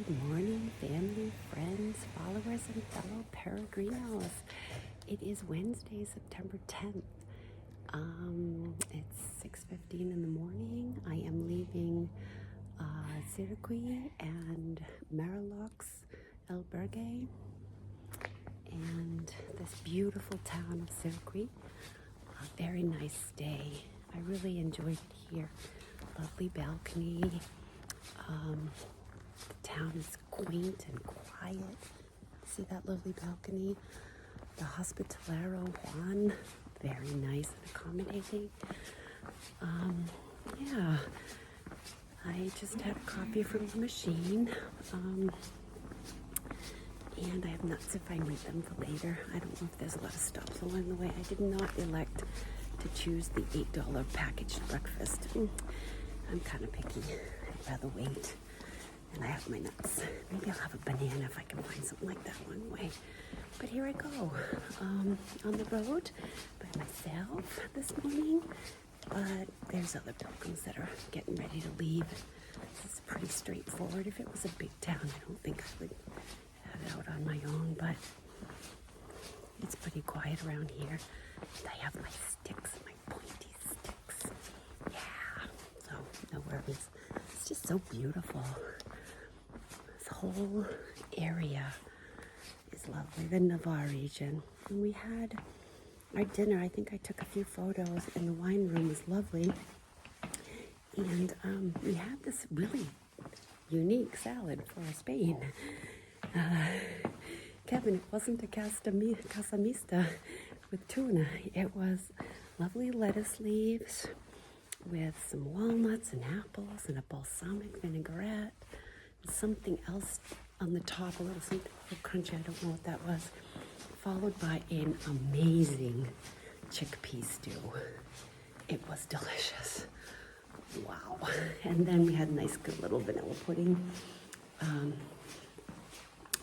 Good morning, family, friends, followers, and fellow peregrinos. It is Wednesday, September 10th. It's 6:15 in the morning. I am leaving Cirauqui and Maralotx albergue and this beautiful town of Cirauqui. A very nice day. I really enjoyed it here. Lovely balcony. The town is quaint and quiet. See that lovely balcony? The hospitalero Juan, very nice and accommodating. Yeah, I just had a coffee from the machine. And I have nuts if I need them for later. I don't know if there's a lot of stops along the way. I did not elect to choose the $8 packaged breakfast. I'm kind of picky. I'd rather wait. And I have my nuts. Maybe I'll have a banana if I can find something like that one way. But here I go, on the road by myself this morning. But there's other pilgrims that are getting ready to leave. This is pretty straightforward. If it was a big town, I don't think I would head out on my own, but it's pretty quiet around here. And I have my sticks, my pointy sticks. Yeah, so no worries. It's just so beautiful. This whole area is lovely, the Navarre region. And we had our dinner. I think I took a few photos, and the wine room was lovely. And we had this really unique salad for Spain. Kevin, it wasn't a casamista with tuna. It was lovely lettuce leaves with some walnuts and apples and a balsamic vinaigrette and something else on the top, a little something crunchy. I don't know what that was. Followed by an amazing chickpea stew. It was delicious. Wow. And then we had a nice good little vanilla pudding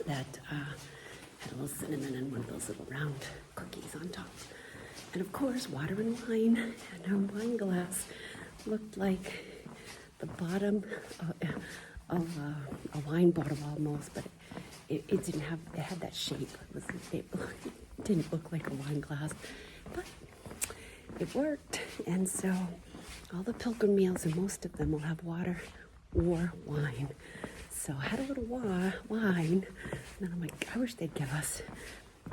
that had a little cinnamon and one of those little round cookies on top. And of course, water and wine. And our wine glass looked like the bottom of a wine bottle almost, but it didn't have, it had that shape. It didn't look like a wine glass, but it worked. And so all the pilgrim meals, and most of them will have water or wine. So I had a little wine, and then I'm like, I wish they'd give us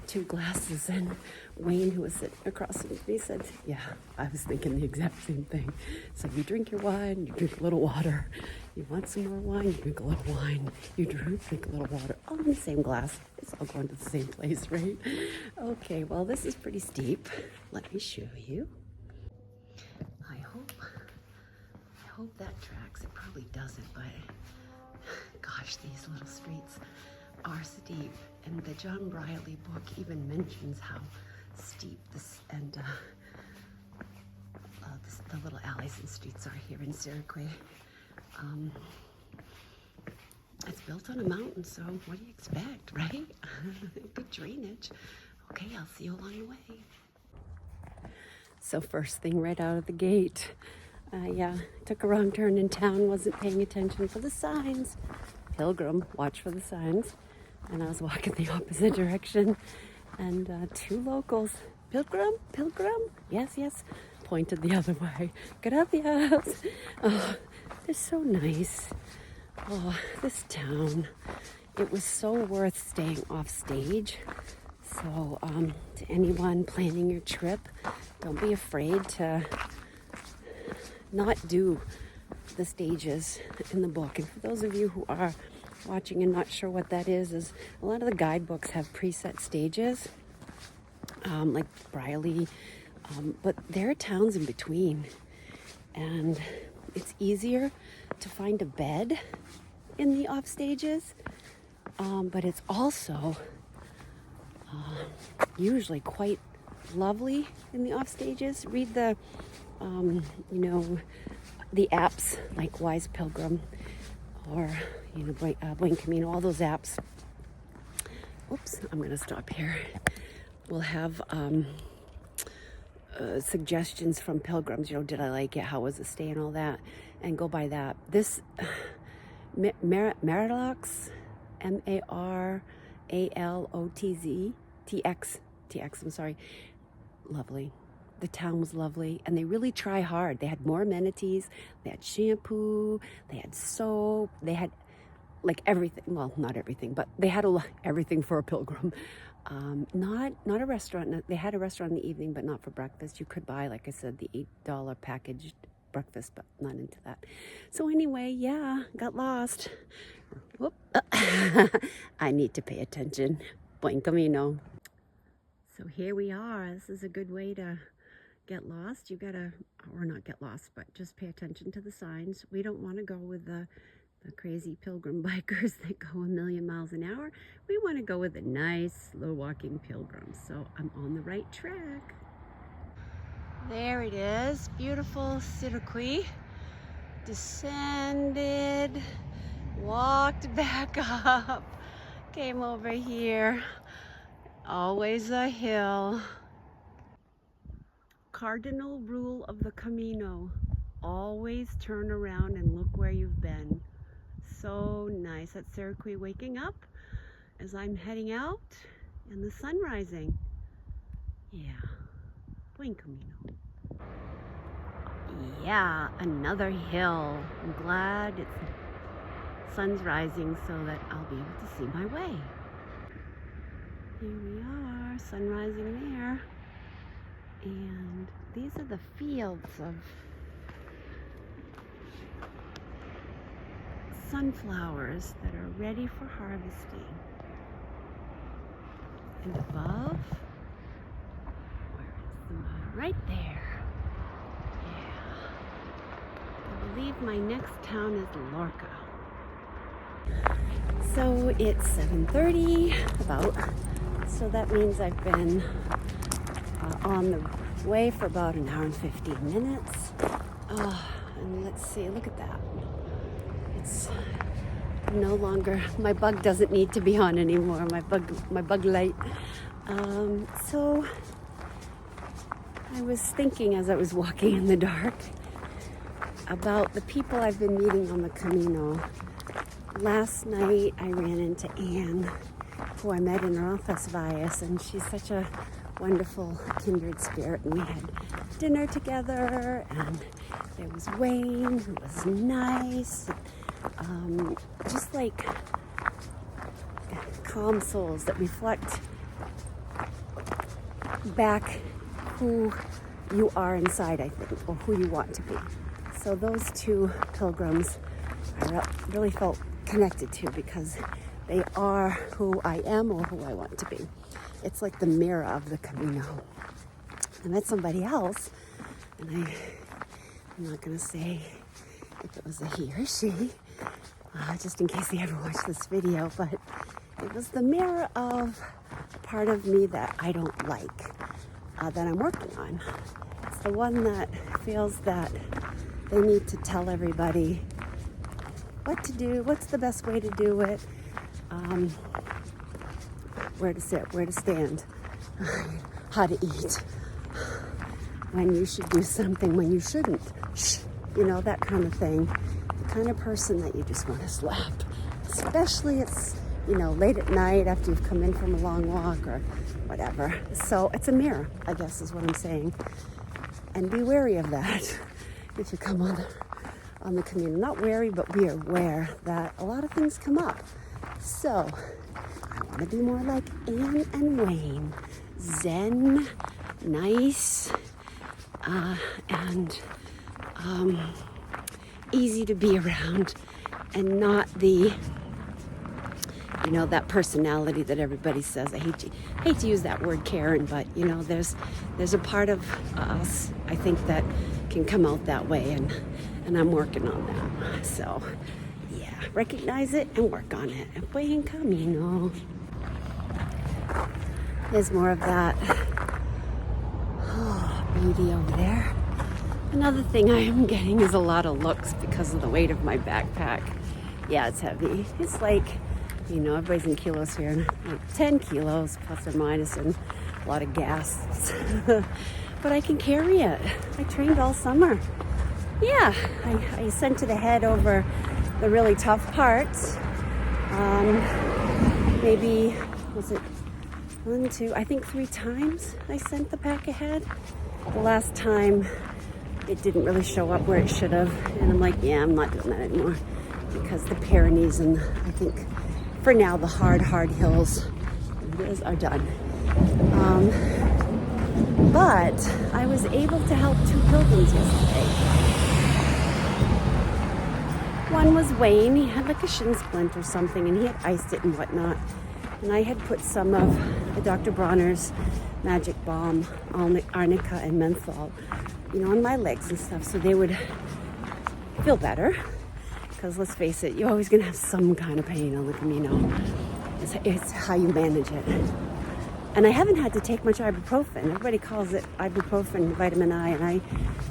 2 glasses. And Wayne, who was sitting across from me, said, yeah, I was thinking the exact same thing. So you drink your wine, you drink a little water. You want some more wine, you drink a little wine. You drink a little water, all in the same glass. It's all going to the same place, right? Okay, well, this is pretty steep. Let me show you. I hope that tracks. It probably doesn't, but gosh, these little streets are steep. And the John Briley book even mentions how steep this and the little alleys and streets are here in Cirauqui. It's built on a mountain, so what do you expect, right? Good drainage. Okay, I'll see you along the way. So first thing right out of the gate, took a wrong turn in town, wasn't paying attention for the signs. Pilgrim, watch for the signs. And I was walking the opposite direction, and 2 locals, Pilgrim, yes, pointed the other way. Gracias. Oh, they're so nice. Oh, this town, it was so worth staying off stage. So to anyone planning your trip, don't be afraid to not do the stages in the book. And for those of you who are watching and not sure what that is a lot of the guidebooks have preset stages, like Briley, but there are towns in between, and it's easier to find a bed in the off stages, but it's also usually quite lovely in the off stages. Read the the apps like Wise Pilgrim or Buen Camino, all those apps. Oops, I'm gonna stop here. We'll have suggestions from pilgrims. Did I like it? How was the stay and all that? And go by that. This Maralotx, Maralotz, TX, I'm sorry. Lovely. The town was lovely, and they really try hard. They had more amenities. They had shampoo, they had soap, they had like everything. Well, not everything, but they had everything for a pilgrim. Not a restaurant. They had a restaurant in the evening, but not for breakfast. You could buy, like I said, the $8 packaged breakfast, but not into that. So anyway, yeah, got lost. Whoop. I need to pay attention. Buen camino. So here we are. This is a good way to get lost. You gotta, or not get lost, but just pay attention to the signs. We don't want to go with the crazy pilgrim bikers that go a million miles an hour. We want to go with the nice, slow walking pilgrims. So I'm on the right track. There it is, beautiful Cirauqui. Descended, walked back up, came over here. Always a hill. Cardinal rule of the Camino: always turn around and look where you've been. So nice. That's Cirauqui waking up as I'm heading out and the sun rising. Yeah, buen camino. Yeah, another hill. I'm glad it's sun's rising so that I'll be able to see my way. Here we are, sun rising there. And these are the fields of sunflowers that are ready for harvesting. And above, where is the moon? Right there. Yeah. I believe my next town is Lorca. So it's 7:30 about. So that means I've been on the way for about an hour and 15 minutes. And let's see, look at that. It's no longer, my bug doesn't need to be on anymore, my bug light. So I was thinking as I was walking in the dark about the people I've been meeting on the Camino. Last night I ran into Anne, who I met in Roncesvalles, and she's such a wonderful kindred spirit, and we had dinner together, and there was Wayne, who was nice, just like calm souls that reflect back who you are inside, I think, or who you want to be. So those two pilgrims I really felt connected to because they are who I am or who I want to be. It's like the mirror of the Camino. I met somebody else, and I'm not going to say if it was a he or she, just in case they ever watch this video, but it was the mirror of a part of me that I don't like, that I'm working on. It's the one that feels that they need to tell everybody what to do, what's the best way to do it, where to sit, where to stand, how to eat, when you should do something, when you shouldn't, you know, that kind of thing. The kind of person that you just want to slap, especially it's, you know, late at night after you've come in from a long walk or whatever. So it's a mirror, I guess is what I'm saying. And be wary of that if you come on the Camino. Not wary, but be aware that a lot of things come up. So I want to be more like Anne and Wayne. Zen, nice, and easy to be around, and not the, you know, that personality that everybody says. I hate to use that word, Karen, but you know, there's a part of us, I think, that can come out that way, and I'm working on that. So yeah, recognize it and work on it. Buen camino. There's more of that beauty over there. Another thing I am getting is a lot of looks because of the weight of my backpack. Yeah, it's heavy. It's like, you know, everybody's in kilos here, like 10 kilos plus or minus, and a lot of gas. But I can carry it. I trained all summer. Yeah, I sent it ahead over the really tough parts. Maybe, was it 1, 2, I think 3 times I sent the pack ahead. The last time it didn't really show up where it should have, and I'm like, yeah, I'm not doing that anymore, because the Pyrenees and I think for now the hard hills are done. But I was able to help 2 pilgrims yesterday. One was Wayne. He had like a shin splint or something, and he had iced it and whatnot. And I had put some of Dr. Bronner's Magic Balm, arnica and menthol, on my legs and stuff, so they would feel better. Because let's face it, you're always going to have some kind of pain on the Camino. It's how you manage it. And I haven't had to take much ibuprofen. Everybody calls it ibuprofen, vitamin I, and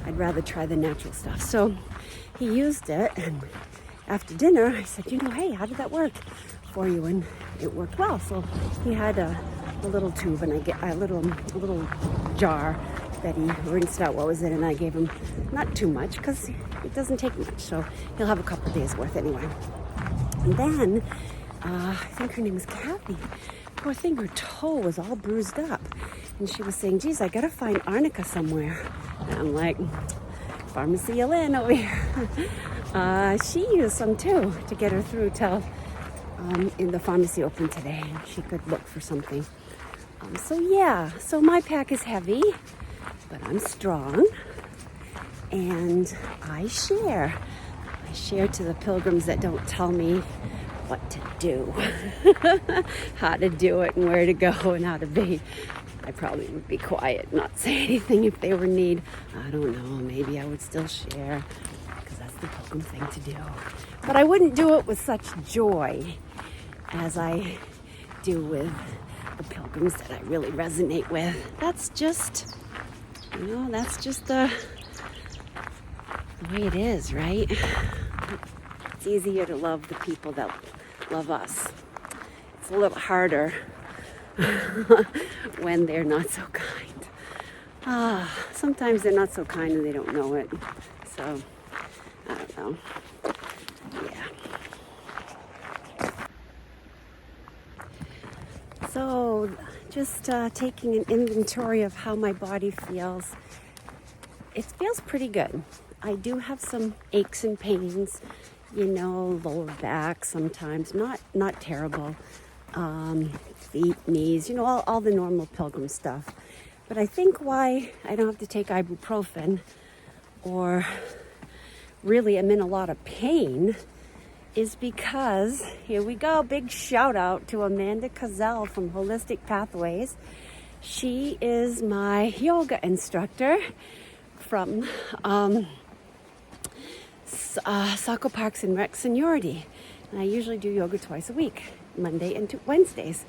I'd rather try the natural stuff. So he used it, and after dinner, I said, hey, how did that work for you? And it worked well. So he had a little tube, and I get a little jar that he rinsed out what was in, and I gave him not too much because it doesn't take much. So he'll have a couple days worth anyway. And then I think her name is Kathy. Poor thing, her toe was all bruised up. And she was saying, geez, I gotta find arnica somewhere. And I'm like, Pharmacy Elation over here. She used some too to get her through till in the pharmacy open today. And she could look for something. So my pack is heavy, but I'm strong. And I share. I share to the pilgrims that don't tell me what to do, how to do it and where to go and how to be. I probably would be quiet, not say anything if they were in need. I don't know, maybe I would still share because that's the pilgrim thing to do. But I wouldn't do it with such joy as I do with the pilgrims that I really resonate with. That's just, the way it is, right? It's easier to love the people that love us. It's a little harder when they're not so kind. Sometimes they're not so kind and they don't know it. So, I don't know. Yeah. So, just taking an inventory of how my body feels. It feels pretty good. I do have some aches and pains, lower back sometimes, not terrible. Feet, knees, all the normal pilgrim stuff. But I think why I don't have to take ibuprofen or really am in a lot of pain is because, here we go, big shout out to Amanda Cazell from Holistic Pathways. She is my yoga instructor from Saco Parks and Rec Seniority. And I usually do yoga twice a week, Monday and Wednesdays.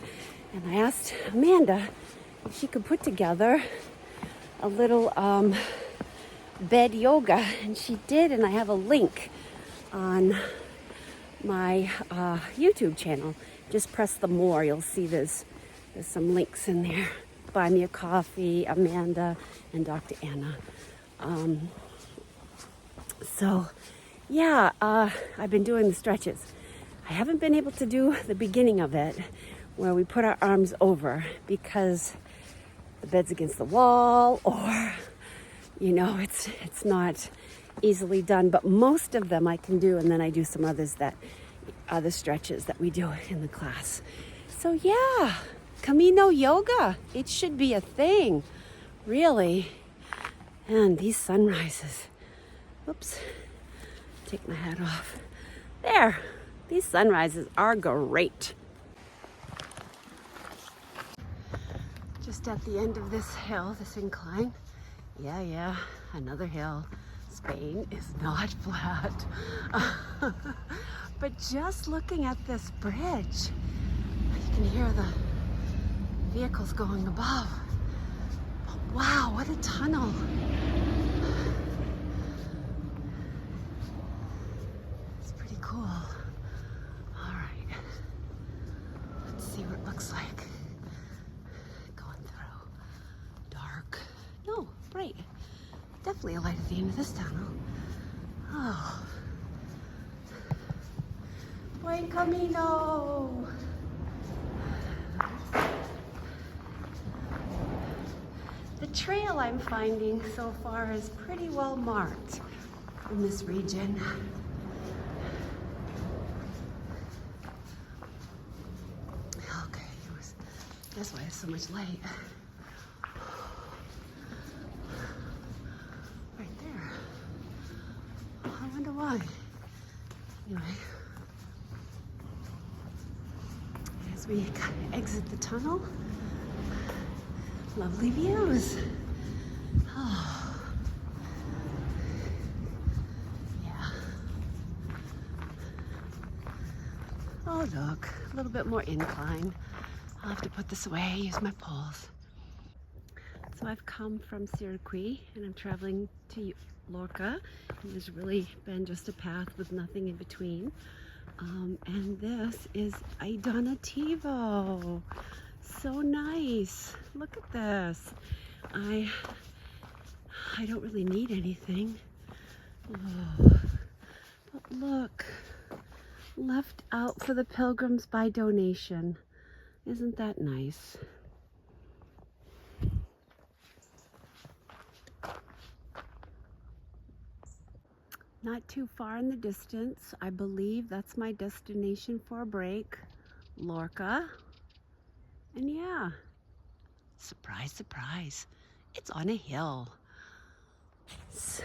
And I asked Amanda if she could put together a little bed yoga, and she did, and I have a link on my YouTube channel. Just press the more, you'll see there's some links in there. Buy Me a Coffee, Amanda, and Dr. Anna. I've been doing the stretches. I haven't been able to do the beginning of it where we put our arms over because the bed's against the wall or, it's not easily done. But most of them I can do, and then I do some others other stretches that we do in the class. So yeah, Camino yoga, it should be a thing, really. And these sunrises, oops, take my hat off. There, these sunrises are great. Just at the end of this hill, this incline, yeah, another hill. Spain is not flat. But just looking at this bridge, you can hear the vehicles going above. Oh, wow, what a tunnel. It's pretty cool. All right, let's see what it looks like. Going through. Dark. No, bright. Definitely a light at the end of this tunnel. Oh. Buen Camino. The trail I'm finding so far is pretty well marked in this region. Okay, that's why it's so much light. Right there. I wonder why. Anyway, as we exit the tunnel, lovely views. Oh, yeah. Oh, look, a little bit more incline. I'll have to put this away, use my poles. So I've come from Cirauqui and I'm traveling to Lorca. And there's really been just a path with nothing in between. And this is a Donativo. So nice. Look at this. I don't really need anything. Oh, but look. Left out for the pilgrims by donation. Isn't that nice? Not too far in the distance, I believe that's my destination for a break, Lorca. And yeah, surprise, surprise, it's on a hill. So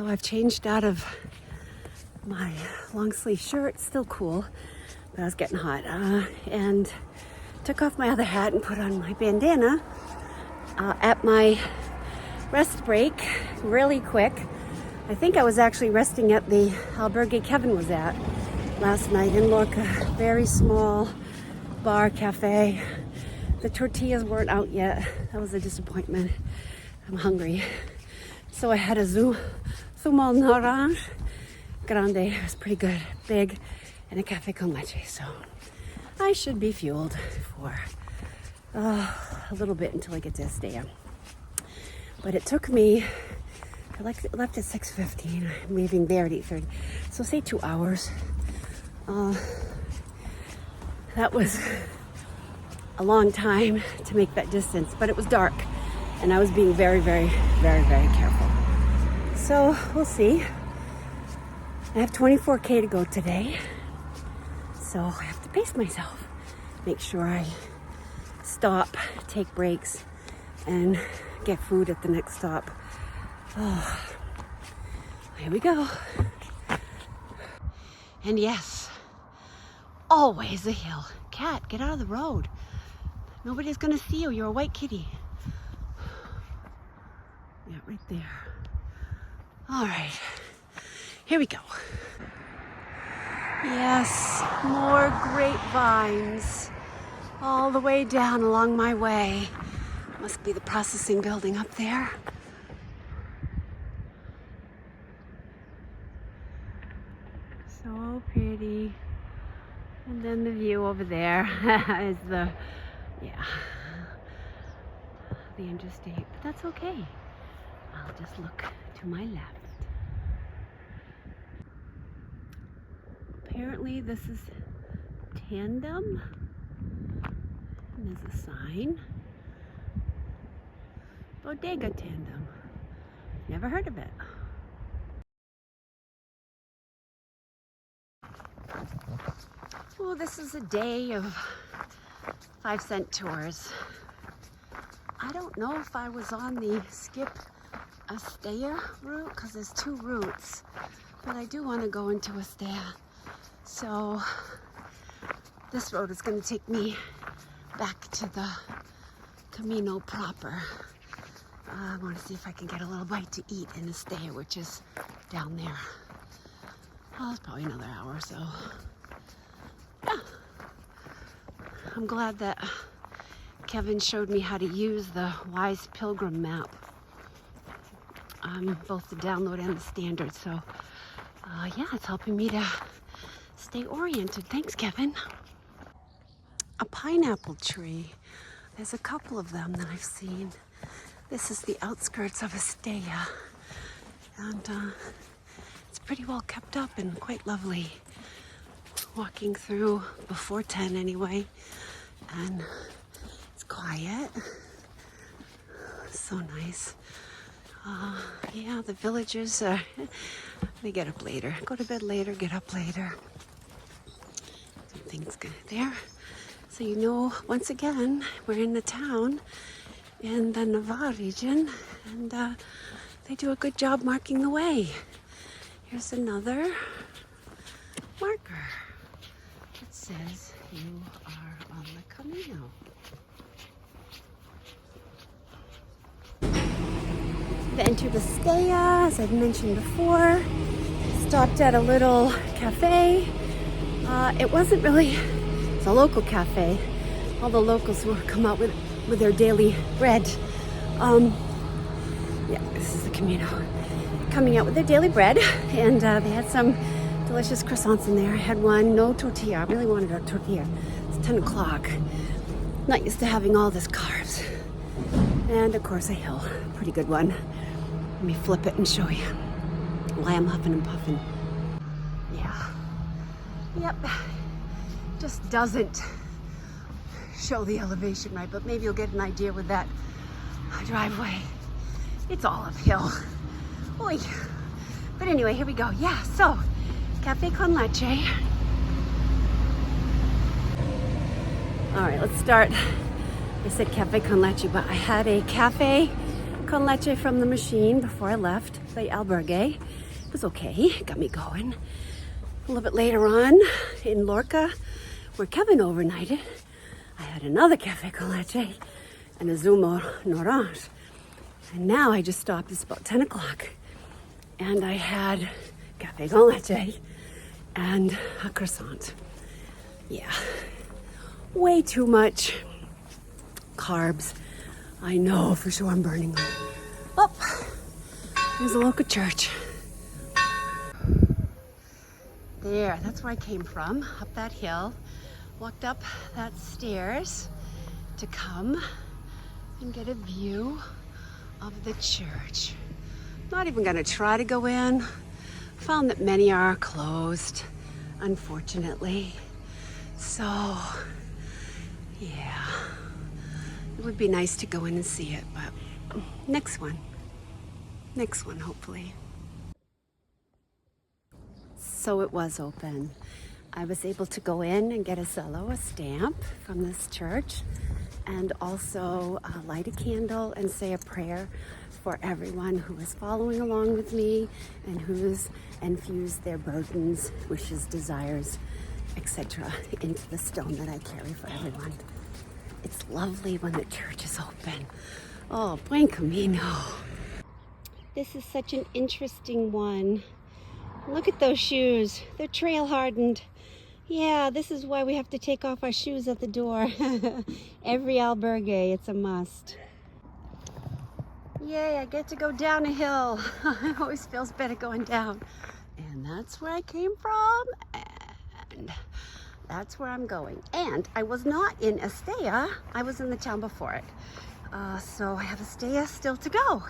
I've changed out of my long sleeve shirt, still cool, but I was getting hot, and took off my other hat and put on my bandana at my rest break really quick. I think I was actually resting at the albergue Kevin was at last night in Lorca. Very small bar cafe. The tortillas weren't out yet. That was a disappointment. I'm hungry. So I had a zumo orange grande. It was pretty good, big, and a café con leche. So I should be fueled for a little bit until I get to Estella. But it took me, I left at 6:15, I'm leaving there at 8:30, so say 2 hours. That was a long time to make that distance, but it was dark, and I was being very, very, very, very careful. So we'll see. I have 24K to go today, so I have to pace myself, make sure I stop, take breaks, and get food at the next stop. Oh, here we go. And yes, always a hill. Cat, get out of the road. Nobody's gonna see you. You're a white kitty. Yeah, right there. All right, here we go. Yes, more grapevines all the way down along my way. Must be the processing building up there. So pretty. And then the view over there is the interstate. But that's okay. I'll just look to my left. Apparently this is Tandem. And there's a sign. Bodega Tandem. Never heard of it. Oh, this is a day of 5-cent tours. I don't know if I was on the skip Estella route because there's 2 routes, but I do want to go into Estella. So this road is going to take me back to the Camino proper. I want to see if I can get a little bite to eat in Estella, which is down there. Oh, it's probably another hour or so. Yeah. I'm glad that Kevin showed me how to use the Wise Pilgrim map, both the download and the standard. So, yeah, it's helping me to stay oriented. Thanks, Kevin. A pineapple tree. There's a couple of them that I've seen. This is the outskirts of Estella, and it's pretty well kept up and quite lovely. Walking through before 10 anyway, and it's quiet. So nice. Yeah, the villagers, they get up later. Go to bed later, get up later. Some things good there. So you know, once again, we're in the town in the Navarre region, and they do a good job marking the way. Here's another marker. It says you are on the Camino. We entered Estella, as I've mentioned before. Stopped at a little cafe. It wasn't really, it's a local cafe. All the locals who come out with their daily bread. Yeah, this is the Camino. Coming out with their daily bread, and they had some delicious croissants in there. I had one, no tortilla. I really wanted a tortilla. It's 10 o'clock. Not used to having all this carbs. And of course a hill, pretty good one. Let me flip it and show you why I'm huffing and puffing. Yeah. Yep. Just doesn't show the elevation right, but maybe you'll get an idea with that driveway. It's all uphill. Oy. But anyway, here we go. Yeah, so Café con Leche. All right, let's start. I said Café con Leche, but I had a Café con Leche from the machine before I left the albergue. It was okay, got me going. A little bit later on in Lorca, where Kevin overnighted, I had another Café con Leche and a Zumo Orange. And now I just stopped, it's about 10 o'clock, and I had Café con Leche and a croissant. Yeah, way too much carbs. I know for sure I'm burning them. Oh, there's a local church. There, that's where I came from, up that hill. Walked up that stairs to come and get a view of the church. Not even gonna try to go in. Found that many are closed, unfortunately. So, yeah. It would be nice to go in and see it, but next one, hopefully. So it was open. I was able to go in and get a cello, a stamp from this church, and also light a candle and say a prayer for everyone who is following along with me and who's infused their burdens, wishes, desires, etc. into the stone that I carry for everyone. It's lovely when the church is open. Oh, buen camino. This is such an interesting one. Look at those shoes. They're trail hardened. Yeah, this is why we have to take off our shoes at the door. Every albergue, it's a must. Yay, I get to go down a hill. It always feels better going down. And that's where I came from. And that's where I'm going. And I was not in Estella. I was in the town before it. So I have Estella still to go,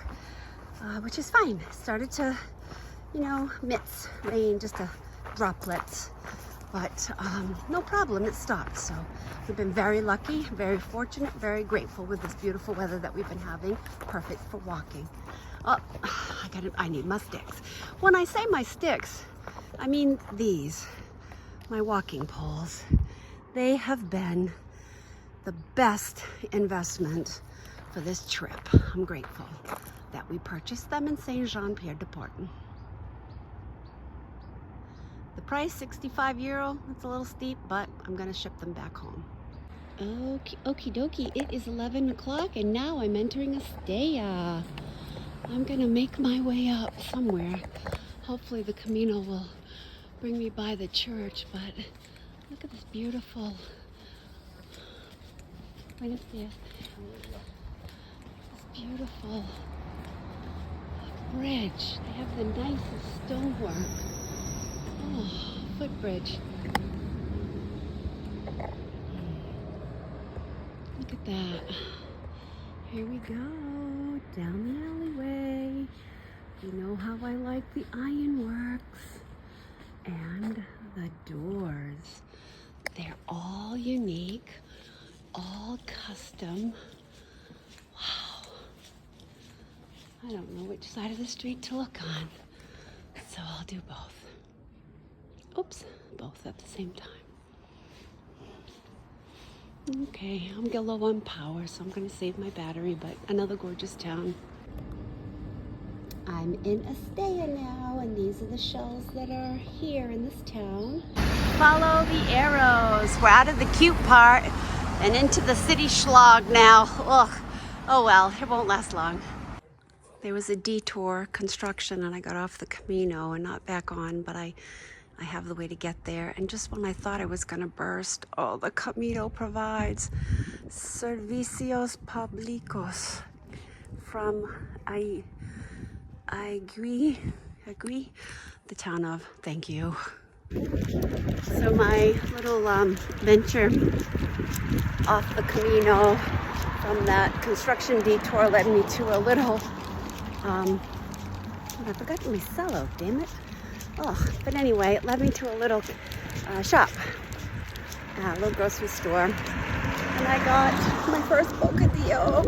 which is fine. It started to, mitts, rain, just a droplets. But no problem, it stopped. So we've been very lucky, very fortunate, very grateful with this beautiful weather that we've been having. Perfect for walking. Oh, I need my sticks. When I say my sticks, I mean these. My walking poles. They have been the best investment for this trip. I'm grateful that we purchased them in Saint-Jean-Pied-de-Port. The price, €65. It's a little steep, but I'm gonna ship them back home. Okie dokie, it is 11 o'clock and now I'm entering Estella. I'm gonna make my way up somewhere. Hopefully the Camino will bring me by the church, but look at this beautiful this beautiful bridge. They have the nicest stonework. Oh, footbridge. Look at that. Here we go, down the alleyway. You know how I like like the ironworks and the doors. They're all unique, all custom. Wow. I don't know which side of the street to look on, so I'll do both. Oops, both at the same time. Okay, I'm getting low on power, so I'm gonna save my battery, but another gorgeous town. I'm in Estella now, and these are the shells that are here in this town. Follow the arrows. We're out of the cute part and into the city schlag now. Ugh. Oh well, it won't last long. There was a detour construction and I got off the Camino and not back on, but I have the way to get there. And just when I thought I was gonna burst, oh, the Camino provides servicios públicos from Agui, the town of, thank you. So my little venture off the Camino from that construction detour led me to a little, I forgot my cello, damn it. Oh, but anyway, it led me to a little shop, a little grocery store. And I got my first bocadillo.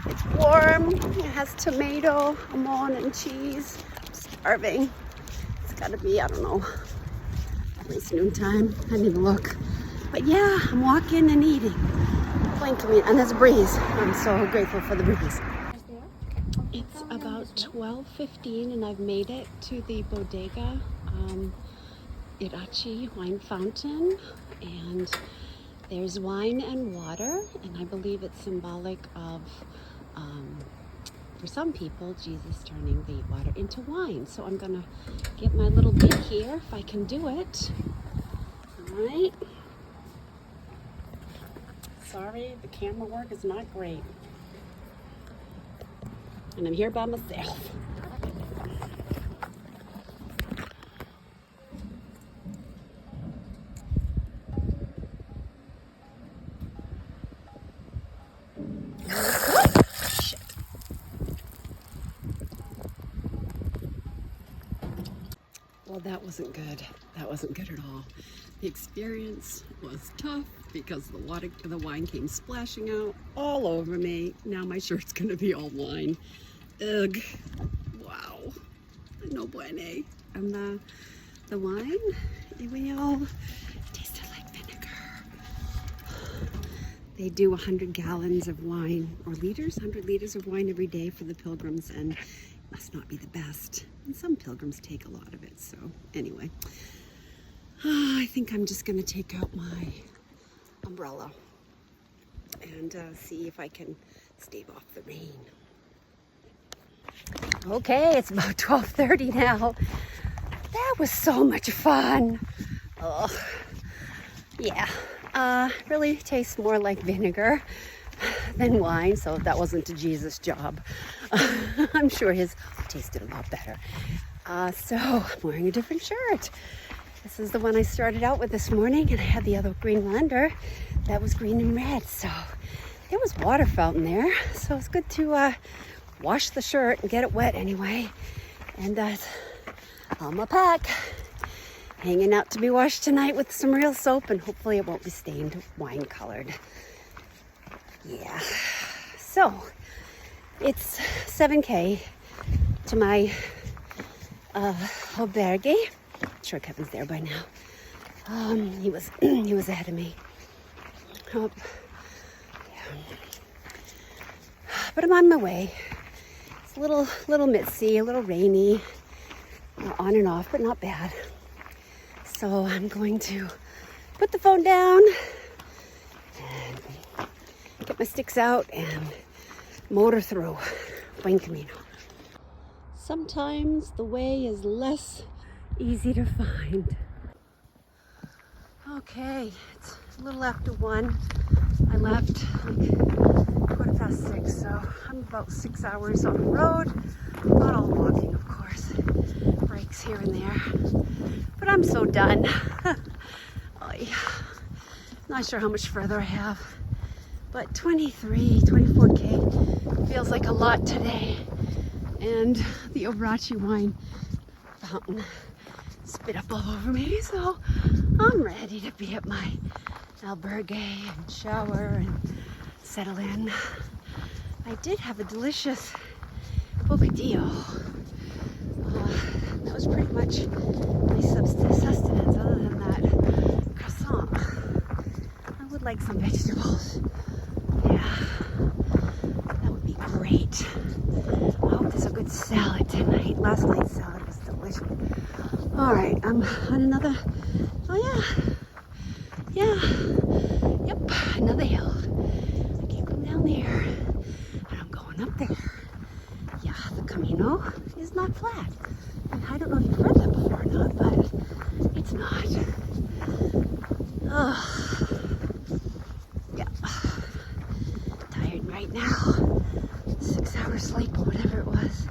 It's warm, it has tomato, jamon, and cheese. I'm starving. It's gotta be, I don't know, at least noontime. I didn't even look. But yeah, I'm walking and eating. Blinking, and there's a breeze. I'm so grateful for the breeze. It's about 12:15 and I've made it to the bodega, Irachi wine fountain, and there's wine and water, and I believe it's symbolic of, for some people, Jesus turning the water into wine. So I'm gonna get my little bit here if I can do it. All right. Sorry, the camera work is not great. And I'm here by myself. Shit. Well, that wasn't good. That wasn't good at all. The experience was tough because the wine came splashing out all over me. Now my shirt's gonna be all wine. Ugh. Wow. No bueno. And the wine, it will tasted like vinegar. They do 100 gallons of wine, or liters, 100 liters of wine every day for the pilgrims, and it must not be the best. And some pilgrims take a lot of it, so anyway. I think I'm just gonna take out my umbrella and see if I can stave off the rain. Okay, it's about 12:30 now. That was so much fun. Oh, yeah. Really tastes more like vinegar than wine, so that wasn't a Jesus job. I'm sure his tasted a lot better. So I'm wearing a different shirt. This is the one I started out with this morning, and I had the other green lander that was green and red. So there was water fountain there, so it's good to wash the shirt and get it wet anyway. And on my pack, hanging out to be washed tonight with some real soap, and hopefully it won't be stained wine colored. Yeah. So it's 7K to my albergue. I'm sure Kevin's there by now. He was ahead of me. Oh, yeah. But I'm on my way. It's a little mitzy, a little rainy, on and off, but not bad. So I'm going to put the phone down and get my sticks out and motor through Buen Camino. Sometimes the way is less easy to find. Okay, it's a little after 1. I left like 6:15, so I'm about 6 hours on the road. Not all walking, of course. Breaks here and there. But I'm so done. Not sure how much further I have. But 24K feels like a lot today. And the Irachi wine fountain spit up all over me, so I'm ready to be at my albergue and shower and settle in. I did have a delicious bocadillo. That was pretty much my sustenance other than that croissant. I would like some vegetables. Yeah, that would be great. I hope there's a good salad tonight. Last night's salad was delicious. All right, I'm on another, yep, another hill. I can't go down there, and I'm going up there. Yeah, the Camino is not flat. And I don't know if you've heard that before or not, but it's not. Yeah, tired right now. 6 hours sleep or whatever it was,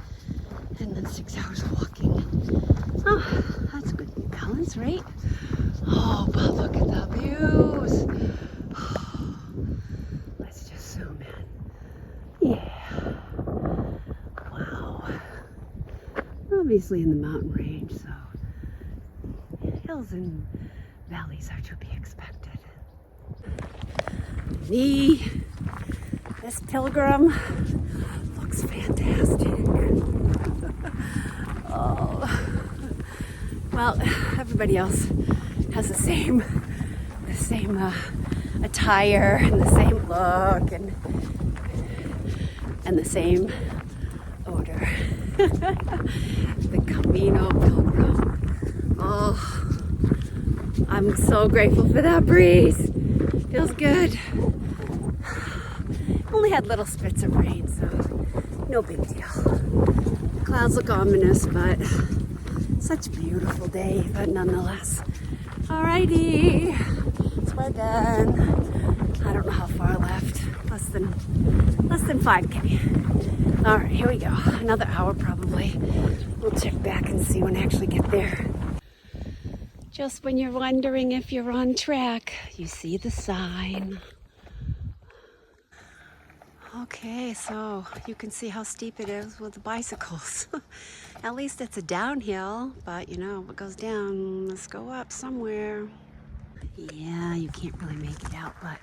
and then 6 hours walking. Oh, that's a good balance, right? Oh, but look at the views. Let's just zoom in. Yeah. Wow. We're obviously in the mountain range, so hills and valleys are to be expected. This pilgrim looks fantastic. Oh. Well, everybody else has the same attire and the same look and the same odor. The Camino pilgrim. Oh, I'm so grateful for that breeze. Feels good. Only had little spits of rain, so no big deal. The clouds look ominous, but such a beautiful day, but nonetheless. Alrighty, so we're done. I don't know how far left. Less than 5K. All right, here we go. Another hour probably. We'll check back and see when I actually get there. Just when you're wondering if you're on track, you see the sign. Okay, so you can see how steep it is with the bicycles. At least it's a downhill, but you know, what goes down must go up somewhere. Yeah, you can't really make it out, but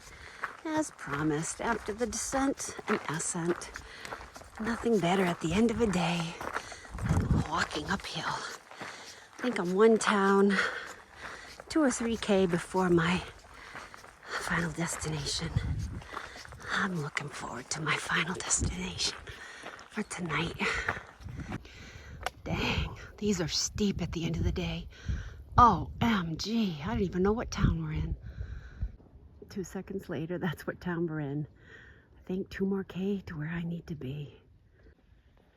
as promised, after the descent and ascent, nothing better at the end of a day than walking uphill. I think I'm one town, 2 or 3K before my final destination. I'm looking forward to my final destination for tonight. Dang, these are steep at the end of the day. OMG, I don't even know what town we're in. 2 seconds later, that's what town we're in. I think 2 more K to where I need to be.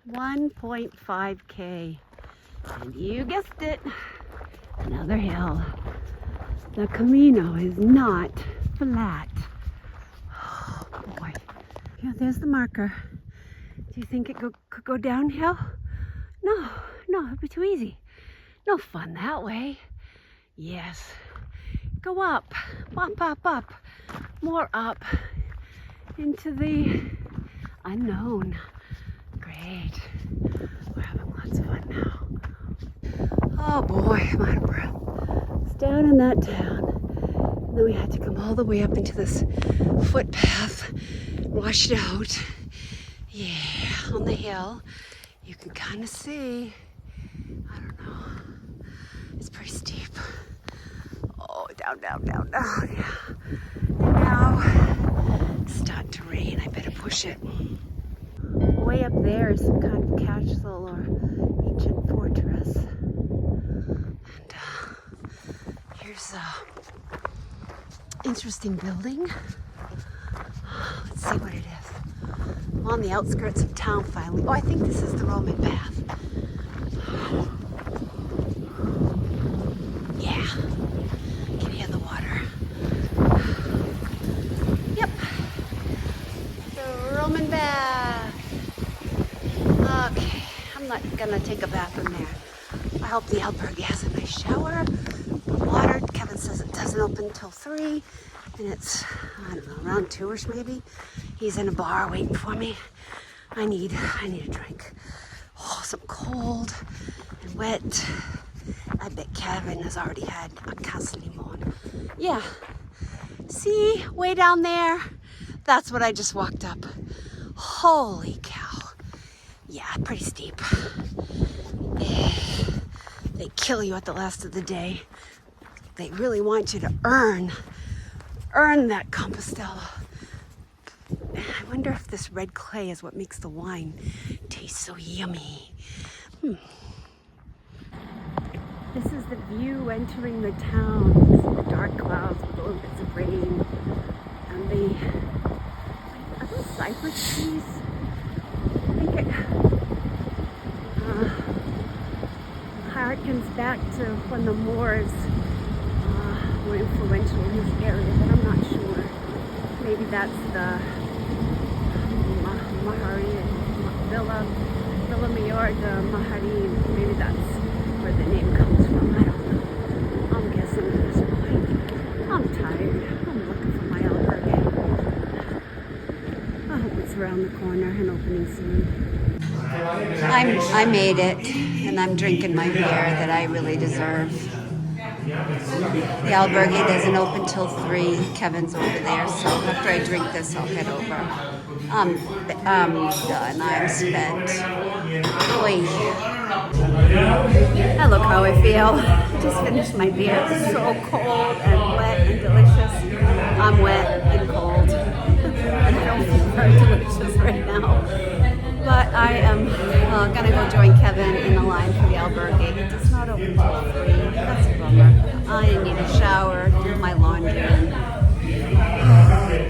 1.5K. And you guessed it, another hill. The Camino is not flat. Oh boy. Yeah, there's the marker. Do you think it could go downhill? No, it'd be too easy. No fun that way. Yes. Go up, up, more up into the unknown. Great. We're having lots of fun now. Oh boy, I'm out of breath. It's down in that town. And then we had to come all the way up into this footpath, washed out. Yeah, on the hill. You can kind of see, I don't know, it's pretty steep. Oh, down, yeah. And now, it's starting to rain, I better push it. Way up there is some kind of castle or ancient fortress. And here's a interesting building. Let's see what it is. I'm on the outskirts of town finally. Oh, I think this is the Roman bath. Yeah, I can hear the water. Yep, the Roman bath. Okay, I'm not gonna take a bath in there. I hope the albergue has a nice shower. The water, Kevin says it doesn't open until 3, and it's, I don't know, around 2-ish maybe. He's in a bar waiting for me. I need a drink. Oh, some cold and wet. I bet Kevin has already had a Casa Limon. Yeah. See, way down there? That's what I just walked up. Holy cow. Yeah, pretty steep. They kill you at the last of the day. They really want you to earn that Compostela. I wonder if this red clay is what makes the wine taste so yummy. This is the view entering the town. You see the dark clouds with little bits of rain. And are those cypress trees? I think it harkens back to when the Moors were influential in this area, but I'm not sure. Maybe that's the Villamajor de Monjardin. Maybe that's where the name comes from. I don't know. I'm guessing this point. I'm tired. I'm looking for my albergue. I hope it's around the corner and opening soon. I made it, and I'm drinking my beer that I really deserve. The albergue doesn't open till 3. Kevin's over there, so after I drink this, I'll head over. I'm done. I'm spent. Oy. Look how I feel. Just finished my beer. It's so cold and wet and delicious. I'm wet and cold. And I don't feel very delicious right now. But I am gonna go join Kevin in the line for the albergue. It does not open till 3. That's a bummer. I need a shower, do my laundry, and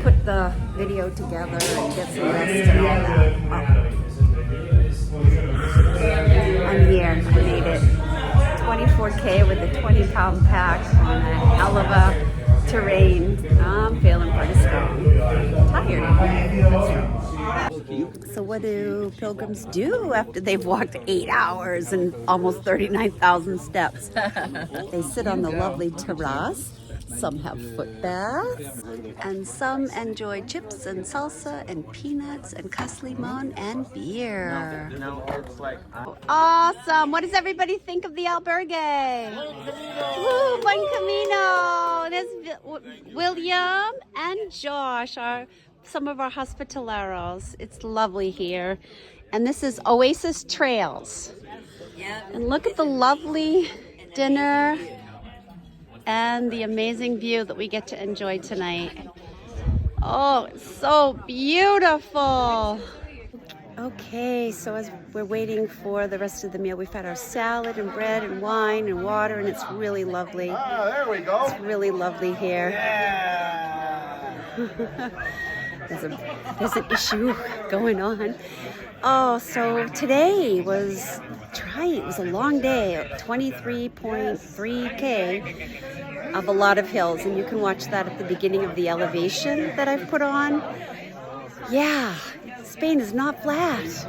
put the video together and get some rest and all that. I'm here. I made it. 24K with a 20-pound pack on a hell of a terrain. I'm feeling pretty strong. Tired. So what do pilgrims do after they've walked 8 hours and almost 39,000 steps? They sit on the lovely terrace. Some have foot baths, and some enjoy chips and salsa and peanuts and Casa Limon and beer. Awesome! What does everybody think of the albergue? Woo, buen camino! There's William and Josh are some of our hospitaleros. It's lovely here. And this is Oasis Trails. And look at the lovely dinner and the amazing view that we get to enjoy tonight. Oh, it's so beautiful. Okay, so as we're waiting for the rest of the meal, we've had our salad and bread and wine and water, and it's really lovely. Ah, there we go. It's really lovely here. Yeah. There's an issue going on. Oh, so today was it was a long day, 23.3K of a lot of hills, and you can watch that at the beginning of the elevation that I've put on. Yeah, Spain is not flat,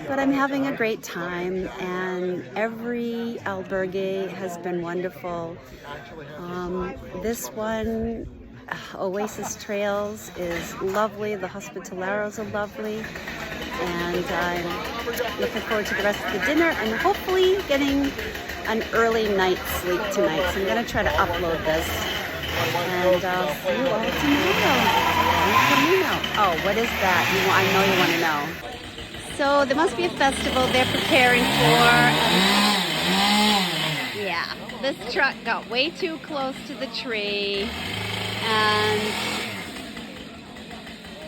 but I'm having a great time, and every albergue has been wonderful. This one, Oasis Trails, is lovely. The hospitaleros are lovely, and I'm looking forward to the rest of the dinner and hopefully getting an early night's sleep tonight. So I'm going to try to upload this, and I'll see you all tomorrow. Oh, what is that? I know you want to know. So there must be a festival they're preparing for. Yeah, this truck got way too close to the tree, and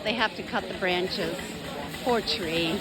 they have to cut the branches. Poor tree.